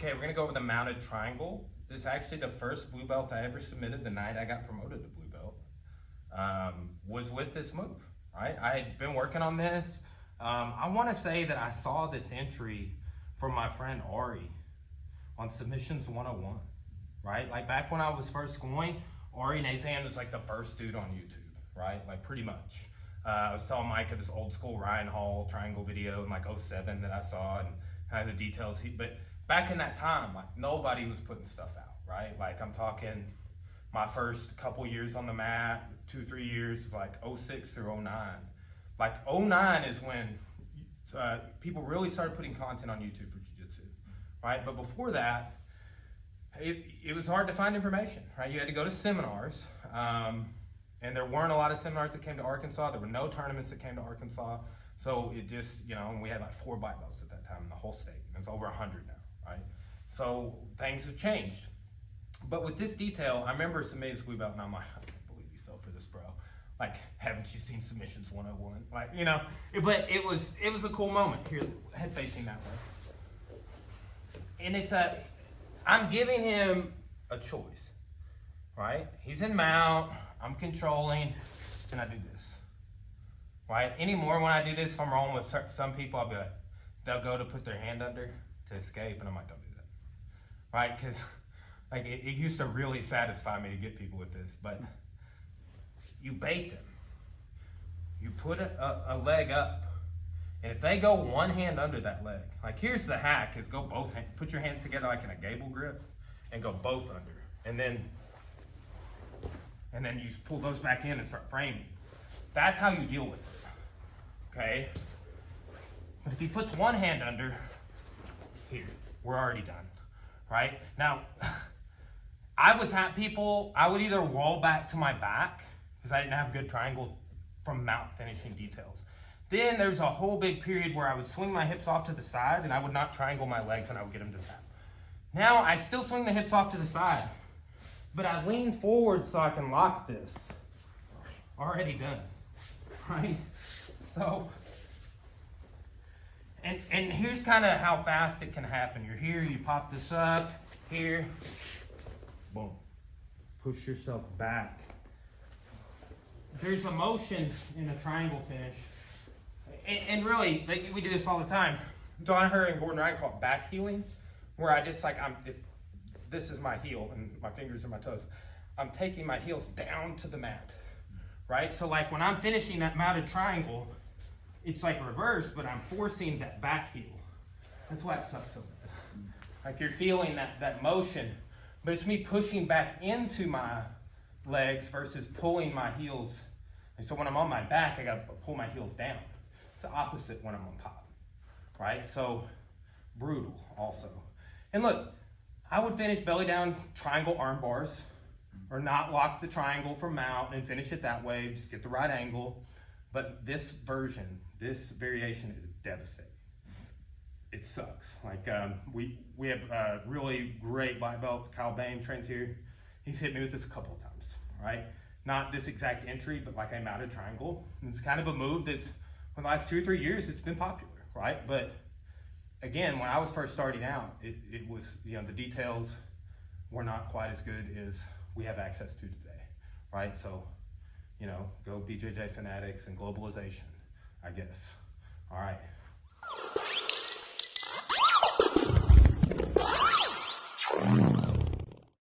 Okay, we're gonna go over the mounted triangle. This is actually the first blue belt I ever submitted the night I got promoted to blue belt. Was with this move, right? I had been working on this. I wanna say that I saw this entry from my friend Ari on Submissions 101, right? Like back when I was first going, Ari Nazan was like the first dude on YouTube, right? Like pretty much. I was telling Mike of this old school Ryan Hall triangle video in like '07 that I saw and kind of the details. But back in that time, like nobody was putting stuff out, right? Like I'm talking my first couple years on the mat, 2-3 years is like '06 through '09. Like '09 is when people really started putting content on YouTube for jiu-jitsu, right? But before that, it was hard to find information, right? You had to go to seminars, and there weren't a lot of seminars that came to Arkansas. There were no tournaments that came to Arkansas. So it just, we had like 4 black belts at that time in the whole state. It's over 100 now, right? So things have changed. But with this detail, I remember submitting this blue belt and I'm like, I can't believe you fell for this, bro. Like, haven't you seen Submissions 101? Like, but it was a cool moment. Here, head facing that way. And I'm giving him a choice, right? He's in mount, I'm controlling, and I do this, right? Anymore when I do this, if I'm rolling with some people, I'll be like, they'll go to put their hand under to escape, and I'm like, don't do that, right? Because like it used to really satisfy me to get people with this, but you bait them. You put a leg up, and if they go one hand under that leg, like here's the hack, is go both hands, put your hands together like in a gable grip, and go both under, and then you pull those back in and start framing. That's how you deal with it, okay? But if he puts one hand under, here, we're already done, right? Now, I would tap people, I would either roll back to my back, because I didn't have good triangle from mount finishing details. Then there's a whole big period where I would swing my hips off to the side and I would not triangle my legs and I would get them to tap. Now I still swing the hips off to the side, but I lean forward so I can lock this. Already done, right? So, and here's kind of how fast it can happen. You're here, you pop this up, here, boom. Push yourself back. There's a motion in a triangle finish. And really, we do this all the time. Danaher and Gordon Wright call it back heeling, where I just if this is my heel and my fingers are my toes, I'm taking my heels down to the mat, right? So like when I'm finishing that mounted triangle, it's like reverse, but I'm forcing that back heel. That's why it sucks so bad. Like you're feeling that motion, but it's me pushing back into my legs versus pulling my heels. And so when I'm on my back, I gotta pull my heels down. It's the opposite when I'm on top, right? So brutal also. And look, I would finish belly down triangle arm bars, or not lock the triangle from mount and finish it that way, just get the right angle. But this version, this variation is devastating. It sucks. Like we have a really great black belt, Kyle Bain, trains here. He's hit me with this a couple of times, right? Not this exact entry, but like a mounted triangle. And it's kind of a move that's, for the last 2 or 3 years, it's been popular, right? But again, when I was first starting out, it was, the details were not quite as good as we have access to today, right? So, go BJJ fanatics and globalization, I guess. All right.